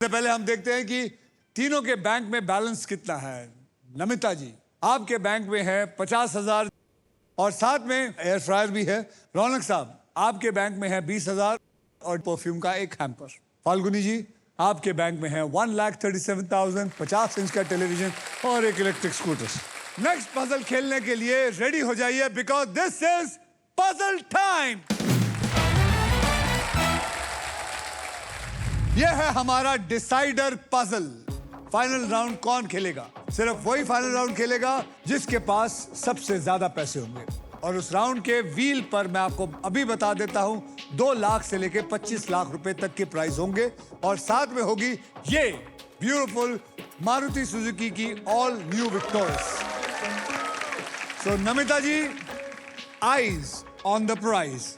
पहले हम देखते हैं कि तीनों के बैंक में बैलेंस कितना है। नमिता जी, आपके बैंक में है 50,000 और साथ में एयर फ्रायर भी है। रौनक साहब, आपके बैंक में है 20,000 और परफ्यूम का एक हैम्पर। फाल्गुनी जी, आपके बैंक में है 1,37,000, 50 इंच का टेलीविजन और एक इलेक्ट्रिक स्कूटर। नेक्स्ट पजल खेलने के लिए रेडी हो जाइए, because this is puzzle time. यह है हमारा डिसाइडर पजल। फाइनल राउंड कौन खेलेगा? सिर्फ वही फाइनल राउंड खेलेगा जिसके पास सबसे ज्यादा पैसे होंगे। और उस राउंड के व्हील पर मैं आपको अभी बता देता हूं, 2 लाख से लेके 25 लाख रुपए तक के प्राइस होंगे और साथ में होगी ये ब्यूटीफुल मारुति सुजुकी की all new victorious. So Namita ji, eyes on the prize.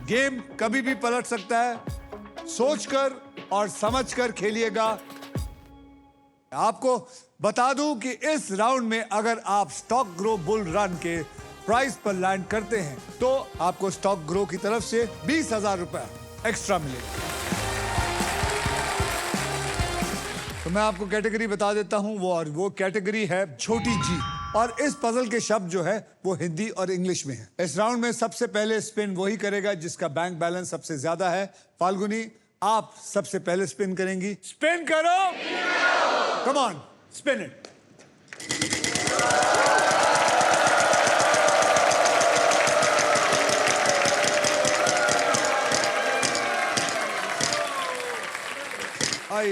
Game कभी भी पलट सकता है, सोचकर और समझकर खेलिएगा। आपको बता दूं कि इस राउंड में अगर आप स्टॉक ग्रो बुल रन के प्राइस पर लैंड करते हैं तो आपको स्टॉक ग्रो की तरफ से 20,000 रुपए एक्स्ट्रा मिलेगा। तो मैं आपको कैटेगरी बता देता हूं, वो कैटेगरी है छोटी जी। और इस पजल के शब्द जो है वो हिंदी और इंग्लिश में है। इस राउंड में सबसे पहले स्पिन वही करेगा जिसका बैंक बैलेंस सबसे ज्यादा है। फाल्गुनी, आप सबसे पहले स्पिन करेंगी। स्पिन करो, कम ऑन, स्पिन इट। आई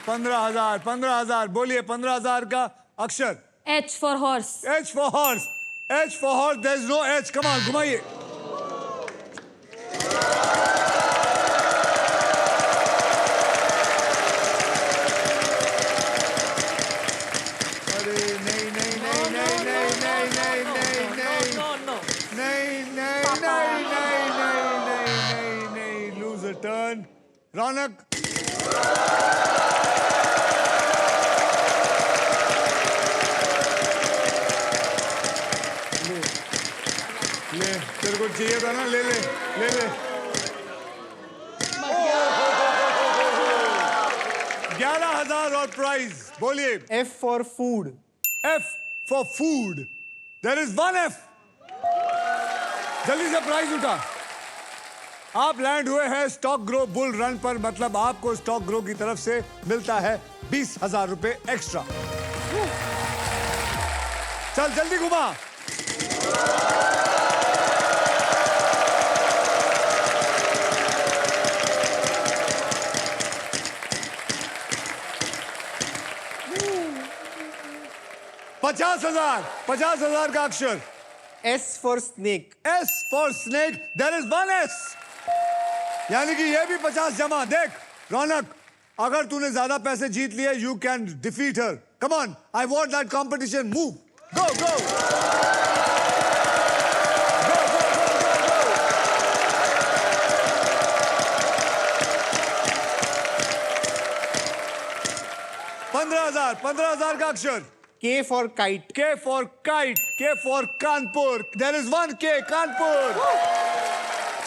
15,000 बोलिए। 15,000 का अक्षर H for horse. H for horse. H for horse. There is no H. Come on, घुमाइए। अरे नहीं नहीं नहीं नहीं नहीं नहीं नहीं नहीं नहीं नहीं lose a turn. रौनक, ले, तेरे को चाहिए था ना, ले ले ले ले। 11,000 और प्राइज। बोलिए। F for food. F for food. There is 1 F. जल्दी से प्राइज उठा। आप लैंड हुए हैं स्टॉक ग्रो बुल रन पर, मतलब आपको स्टॉक ग्रो की तरफ से मिलता है 20,000 रुपए एक्स्ट्रा। चल जल्दी घुमा। पचास हजार का अक्षर। S for snake. S for snake. There is 1 S. यानी कि ये भी 50 जमा। देख रौनक, अगर तूने ज्यादा पैसे जीत लिए, you can defeat her. Come on, I want that competition. Move. Go, go. Go, go, go, go, go. 15,000 का अक्षर। K for kite. K for kite. K for Kanpur. There is 1 K, Kanpur.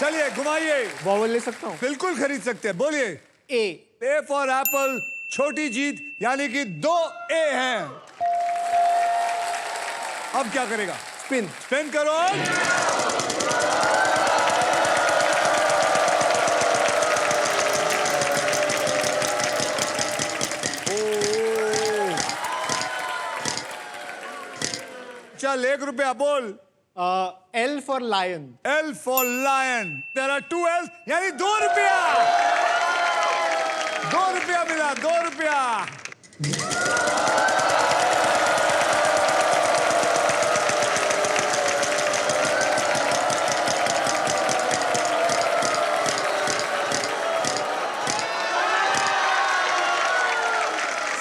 चलिए घुमाइए। Vowel ले सकता हूँ? बिल्कुल खरीद सकते हैं। बोलिए। A. A for apple, छोटी जीत, यानी कि 2 A हैं। अब क्या करेगा? Spin. स्पिन करो। चल 1 रुपया बोल। L for lion. L for lion. There are 2 L's, यानी 2 रुपया। 2 रुपया मिला, 2 रुपया।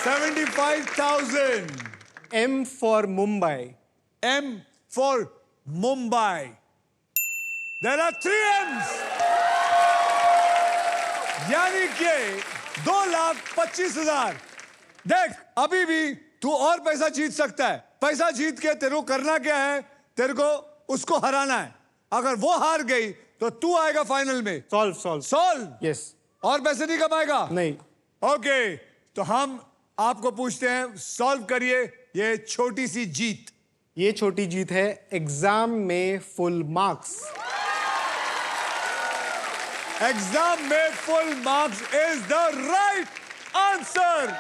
$75,000. M for Mumbai. M for Mumbai. There are 3 M's. यानी कि 2,25,000। देख, अभी भी तू और पैसा जीत सकता है। पैसा जीत के तेरे को करना क्या है? तेरे को उसको हराना है। अगर वो हार गई तो तू आएगा फाइनल में। Solve. सॉल्व। Yes. और पैसे नहीं कमाएगा? नहीं। ओके, तो हम आपको पूछते हैं, सॉल्व करिए ये छोटी सी जीत। ये छोटी जीत है एग्जाम में फुल मार्क्स। एग्जाम में full marks is the right answer.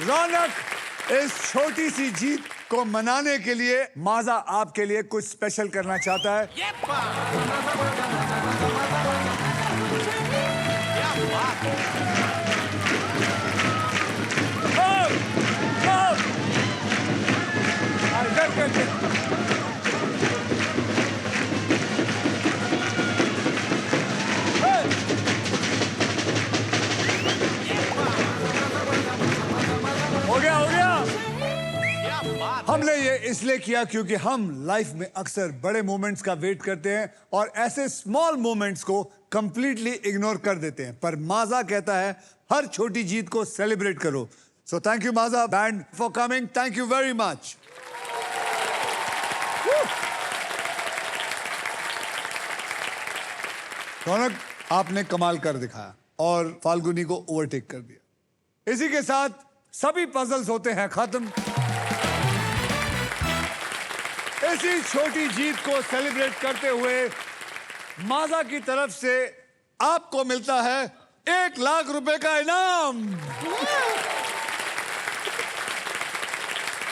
Raunak, इस छोटी सी जीत को मनाने के लिए माजा आपके लिए कुछ स्पेशल करना चाहता है। हो गया, हो गया। हमने ये इसलिए किया क्योंकि हम लाइफ में अक्सर बड़े मोमेंट्स का वेट करते हैं और ऐसे स्मॉल मोमेंट्स को कंप्लीटली इग्नोर कर देते हैं, पर माजा कहता है हर छोटी जीत को सेलिब्रेट करो। So thank you Maja band for coming, thank you very much. Raunak, आपने कमाल कर दिखाया और फाल्गुनी को ओवरटेक कर दिया। इसी के साथ सभी पजल्स होते हैं खत्म। इसी छोटी जीत को सेलिब्रेट करते हुए माजा की तरफ से आपको मिलता है 1 लाख रुपए का इनाम।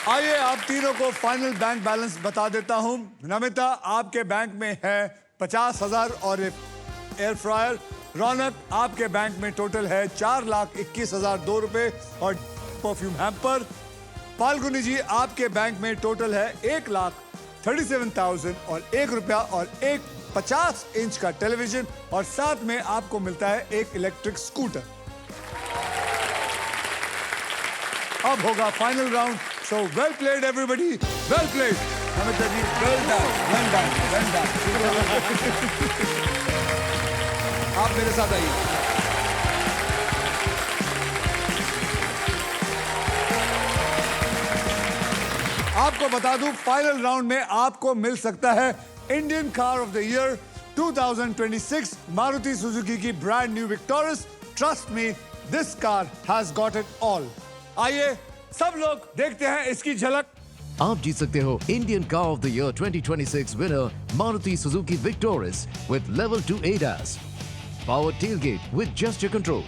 आइए आप तीनों को फाइनल बैंक बैलेंस बता देता हूं। नमिता, आपके बैंक में है 50,000 और एयर फ्रायर। रौनक, आपके बैंक में टोटल है 4,21,002 रुपए और परफ्यूम हैम्पर। फाल्गुनी जी, आपके बैंक में टोटल है 1,37,000 और 1 रुपया और एक 50 इंच का टेलीविजन और साथ में आपको मिलता है एक इलेक्ट्रिक स्कूटर। अब होगा final round, so well played everybody, well played. Namita ji, well done, well done, well done. आप मेरे साथ आइए। आपको बता दूं, फाइनल राउंड में आपको मिल सकता है Indian car of the year 2026 Maruti Suzuki की brand new Victoris. Trust me, this car has got it all. आइए सब लोग देखते हैं इसकी झलक। आप जीत सकते हो Indian car of the year 2026 winner Maruti Suzuki victorious with level 2 ADAS, power tailgate with gesture control,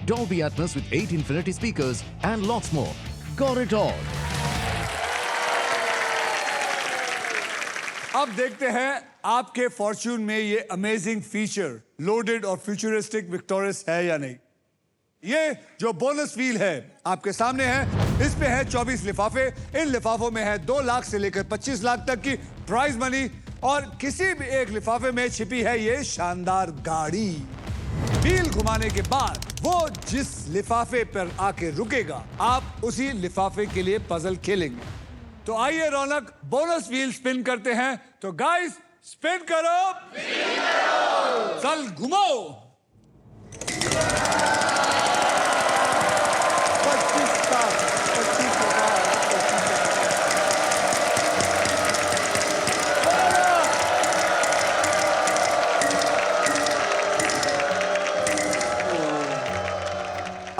Dolby Atmos with 8 infinity speakers and lots more. Got it all. अब देखते हैं आपके फॉर्च्यून में ये अमेजिंग फीचर लोडेड और futuristic victorious है या नहीं। ये जो बोनस व्हील है आपके सामने है, इस पे है 24 लिफाफे। इन लिफाफों में है 2 लाख से लेकर 25 लाख तक की प्राइज मनी और किसी भी एक लिफाफे में छिपी है ये शानदार गाड़ी। व्हील घुमाने के बाद वो जिस लिफाफे पर आके रुकेगा, आप उसी लिफाफे के लिए पजल खेलेंगे। तो आइए रौनक, बोनस व्हील स्पिन करते हैं। तो गाइस, स्पिन करो, चल घुमाओ। 25 लाख, 25 लाख।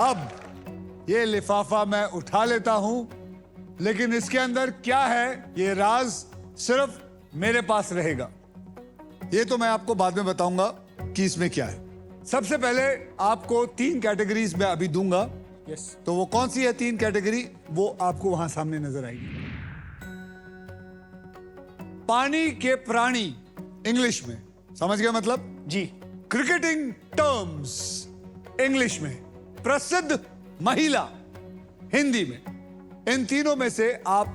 अब ये लिफाफा मैं उठा लेता हूं, लेकिन इसके अंदर क्या है ये राज सिर्फ मेरे पास रहेगा। ये तो मैं आपको बाद में बताऊंगा कि इसमें क्या है। सबसे पहले आपको 3 कैटेगरीज में अभी दूंगा। यस। तो वो कौन सी है 3 कैटेगरी, वो आपको वहां सामने नजर आएगी। पानी के प्राणी इंग्लिश में, समझ गया मतलब? जी। क्रिकेटिंग टर्म्स इंग्लिश में, प्रसिद्ध महिला हिंदी में। इन तीनों में से आप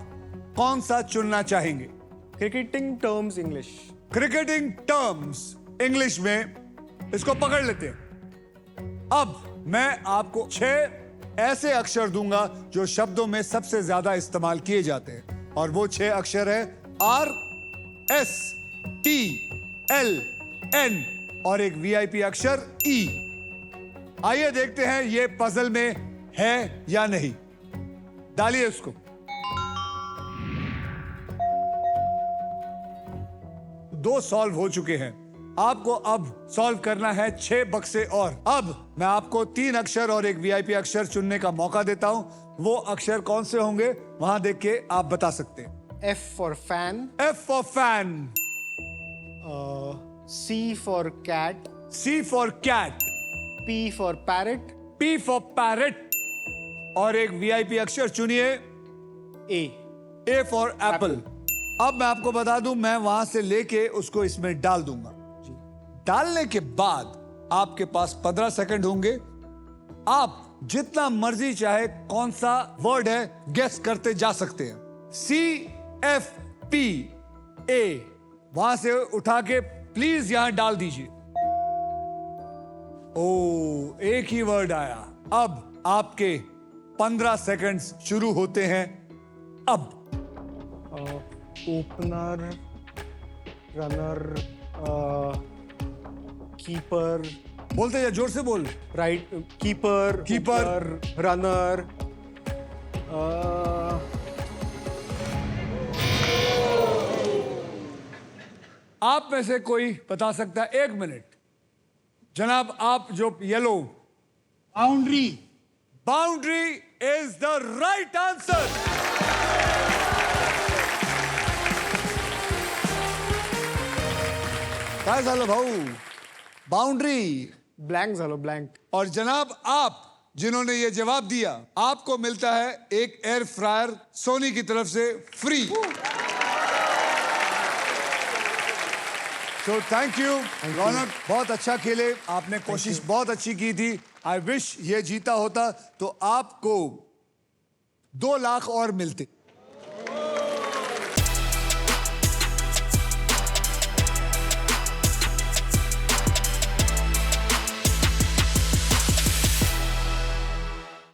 कौन सा चुनना चाहेंगे? Cricketing terms English. Cricketing terms English में, इसको पकड़ लेते हैं। अब मैं आपको 6 ऐसे अक्षर दूंगा जो शब्दों में सबसे ज्यादा इस्तेमाल किए जाते हैं और वो 6 अक्षर है R S T L N और एक VIP अक्षर E। आइए देखते हैं ये पजल में है या नहीं। डालिए उसको। 2 सॉल्व हो चुके हैं। आपको अब सॉल्व करना है 6 बक्से और। अब मैं आपको 3 अक्षर और एक वीआईपी अक्षर चुनने का मौका देता हूं। वो अक्षर कौन से होंगे वहां देख के आप बता सकते हैं। F for fan, F for fan, C for cat, C for cat, P for parrot, P for parrot और एक वीआईपी अक्षर चुनिए A. A for apple। अब मैं आपको बता दूं, मैं वहां से लेके उसको इसमें डाल दूंगा। डालने के बाद आपके पास 15 सेकंड होंगे। आप जितना मर्जी चाहे कौन सा वर्ड है गेस करते जा सकते हैं। CFPA वहां से उठा के प्लीज यहां डाल दीजिए। ओ, एक ही वर्ड आया। अब आपके 15 सेकंड्स शुरू होते हैं अब। Opener, runner, keeper, बोलते जा, जोर से बोल। right, keeper, Keeper. opener, runner, आप में से कोई बता सकता है? 1 मिनट जनाब, आप जो yellow boundary. Boundary is the right answer. काय झालं भाऊ? बाउंड्री। blank झालो blank. और जनाब, आप जिन्होंने ये जवाब दिया, आपको मिलता है एक एयर फ्रायर सोनी की तरफ से फ्री। तो थैंक यू रौनक, बहुत अच्छा खेले आपने, कोशिश बहुत अच्छी की थी। आई विश ये जीता होता तो आपको 2 लाख और मिलते।